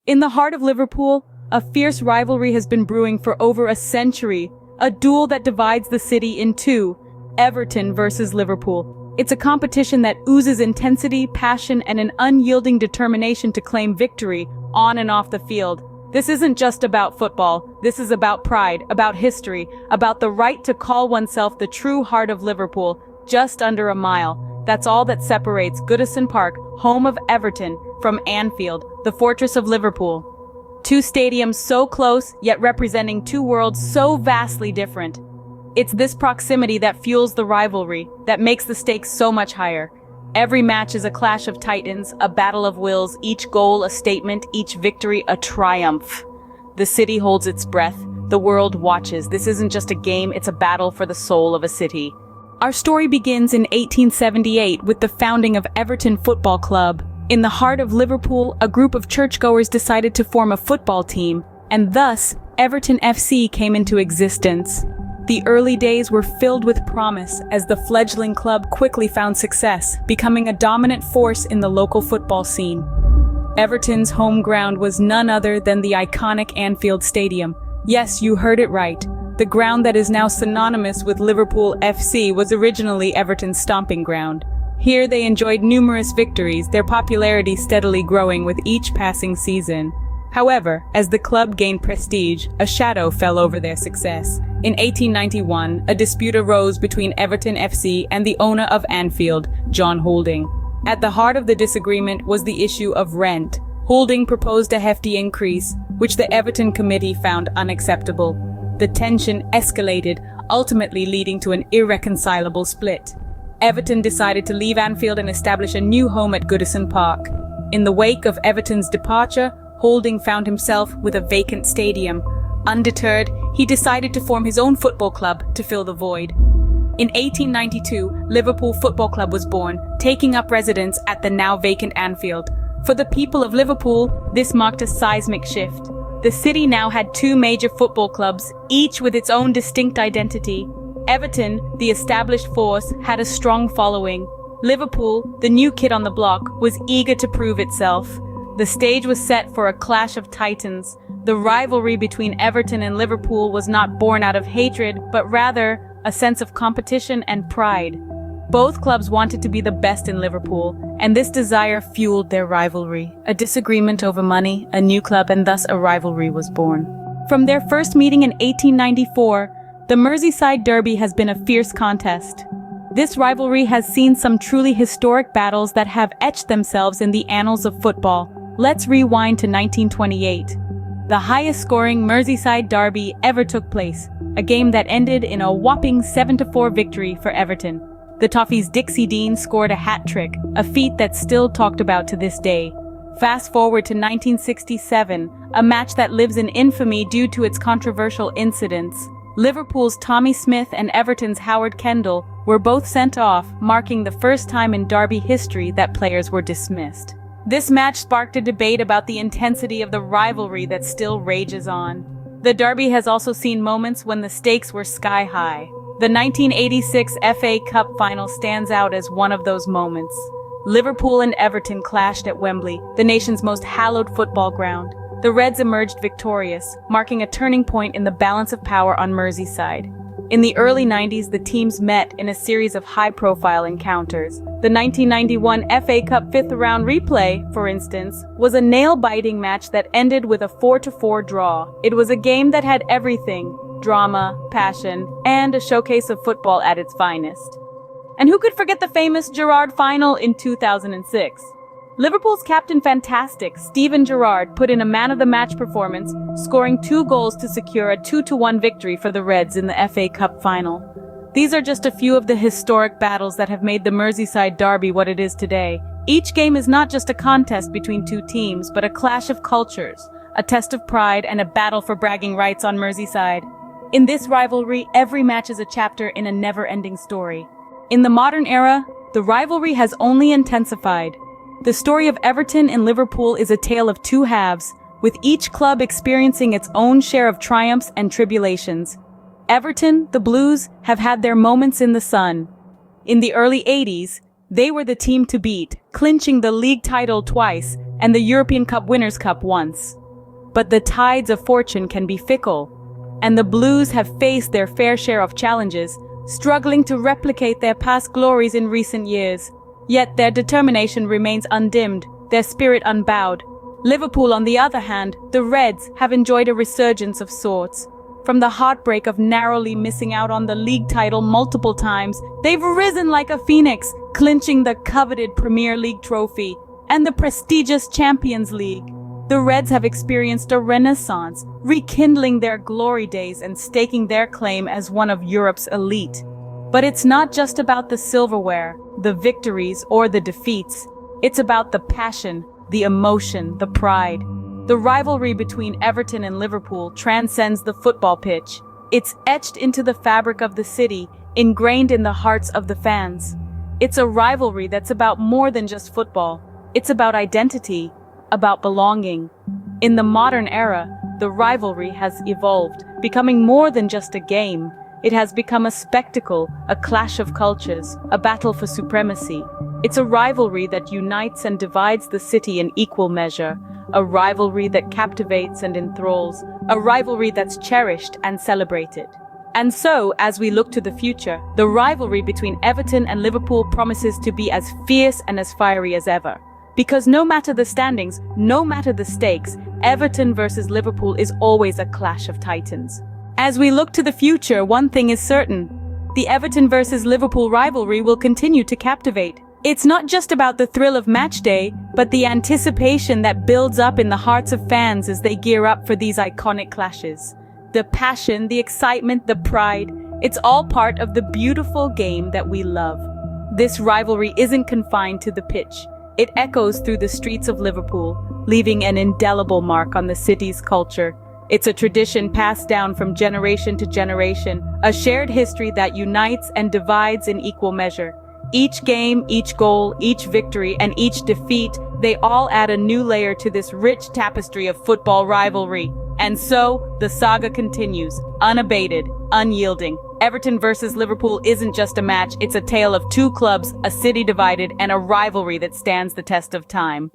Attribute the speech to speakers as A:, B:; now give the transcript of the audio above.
A: In the heart of Liverpool, a fierce rivalry has been brewing for over a century, a duel that divides the city in two, Everton versus Liverpool. It's a competition that oozes intensity, passion, and an unyielding determination to claim victory on and off the field. This isn't just about football, this is about pride, about history, about the right to call oneself the true heart of Liverpool, just under a mile. That's all that separates Goodison Park, home of Everton, from Anfield, the fortress of Liverpool. Two stadiums so close, yet representing two worlds so vastly different. It's this proximity that fuels the rivalry, that makes the stakes so much higher. Every match is a clash of titans, a battle of wills, each goal a statement, each victory a triumph. The city holds its breath, the world watches. This isn't just a game, it's a battle for the soul of a city. Our story begins in 1878 with the founding of Everton Football Club. In the heart of Liverpool, a group of churchgoers decided to form a football team, and thus, Everton FC came into existence. The early days were filled with promise as the fledgling club quickly found success, becoming a dominant force in the local football scene. Everton's home ground was none other than the iconic Anfield Stadium. Yes, you heard it right. The ground that is now synonymous with Liverpool FC was originally Everton's stomping ground. Here they enjoyed numerous victories, their popularity steadily growing with each passing season. However, as the club gained prestige, a shadow fell over their success. In 1891, a dispute arose between Everton FC and the owner of Anfield, John Holding. At the heart of the disagreement was the issue of rent. Holding proposed a hefty increase, which the Everton committee found unacceptable. The tension escalated, ultimately leading to an irreconcilable split. Everton decided to leave Anfield and establish a new home at Goodison Park. In the wake of Everton's departure, Holding found himself with a vacant stadium. Undeterred, he decided to form his own football club to fill the void. In 1892, Liverpool Football Club was born, taking up residence at the now vacant Anfield. For the people of Liverpool, this marked a seismic shift. The city now had two major football clubs, each with its own distinct identity. Everton, the established force, had a strong following. Liverpool, the new kid on the block, was eager to prove itself. The stage was set for a clash of titans. The rivalry between Everton and Liverpool was not born out of hatred, but rather a sense of competition and pride. Both clubs wanted to be the best in Liverpool, and this desire fueled their rivalry. A disagreement over money, a new club, and thus a rivalry was born. From their first meeting in 1894, the Merseyside Derby has been a fierce contest. This rivalry has seen some truly historic battles that have etched themselves in the annals of football. Let's rewind to 1928. The highest-scoring Merseyside derby ever took place, a game that ended in a whopping 7-4 victory for Everton. The Toffees' Dixie Dean scored a hat-trick, a feat that's still talked about to this day. Fast forward to 1967, a match that lives in infamy due to its controversial incidents. Liverpool's Tommy Smith and Everton's Howard Kendall were both sent off, marking the first time in derby history that players were dismissed. This match sparked a debate about the intensity of the rivalry that still rages on. The derby has also seen moments when the stakes were sky high. The 1986 FA Cup final stands out as one of those moments. Liverpool and Everton clashed at Wembley, the nation's most hallowed football ground. The Reds emerged victorious, marking a turning point in the balance of power on Merseyside. In the early 90s, the teams met in a series of high-profile encounters. The 1991 FA Cup fifth-round replay, for instance, was a nail-biting match that ended with a 4-4 draw. It was a game that had everything: drama, passion, and a showcase of football at its finest. And who could forget the famous Gerrard final in 2006? Liverpool's Captain Fantastic, Steven Gerrard, put in a man-of-the-match performance, scoring 2 goals to secure a 2-1 victory for the Reds in the FA Cup final. These are just a few of the historic battles that have made the Merseyside Derby what it is today. Each game is not just a contest between two teams, but a clash of cultures, a test of pride, and a battle for bragging rights on Merseyside. In this rivalry, every match is a chapter in a never-ending story. In the modern era, the rivalry has only intensified. The story of Everton and Liverpool is a tale of two halves, with each club experiencing its own share of triumphs and tribulations. Everton, the Blues, have had their moments in the sun. In the early 80s, they were the team to beat, clinching the league title twice, and the European Cup Winners' Cup once. But the tides of fortune can be fickle, and the Blues have faced their fair share of challenges, struggling to replicate their past glories in recent years. Yet their determination remains undimmed, their spirit unbowed. Liverpool, on the other hand, the Reds, have enjoyed a resurgence of sorts. From the heartbreak of narrowly missing out on the league title multiple times, they've risen like a phoenix, clinching the coveted Premier League trophy and the prestigious Champions League. The Reds have experienced a renaissance, rekindling their glory days and staking their claim as one of Europe's elite. But it's not just about the silverware, the victories, or the defeats. It's about the passion, the emotion, the pride. The rivalry between Everton and Liverpool transcends the football pitch. It's etched into the fabric of the city, ingrained in the hearts of the fans. It's a rivalry that's about more than just football. It's about identity, about belonging. In the modern era, the rivalry has evolved, becoming more than just a game. It has become a spectacle, a clash of cultures, a battle for supremacy. It's a rivalry that unites and divides the city in equal measure, a rivalry that captivates and enthralls, a rivalry that's cherished and celebrated. And so, as we look to the future, the rivalry between Everton and Liverpool promises to be as fierce and as fiery as ever. Because no matter the standings, no matter the stakes, Everton versus Liverpool is always a clash of titans. As we look to the future, one thing is certain. The Everton versus Liverpool rivalry will continue to captivate. It's not just about the thrill of match day, but the anticipation that builds up in the hearts of fans as they gear up for these iconic clashes. The passion, the excitement, the pride, it's all part of the beautiful game that we love. This rivalry isn't confined to the pitch. It echoes through the streets of Liverpool, leaving an indelible mark on the city's culture. It's a tradition passed down from generation to generation, a shared history that unites and divides in equal measure. Each game, each goal, each victory, and each defeat, they all add a new layer to this rich tapestry of football rivalry. And so, the saga continues, unabated, unyielding. Everton versus Liverpool isn't just a match, it's a tale of two clubs, a city divided, and a rivalry that stands the test of time.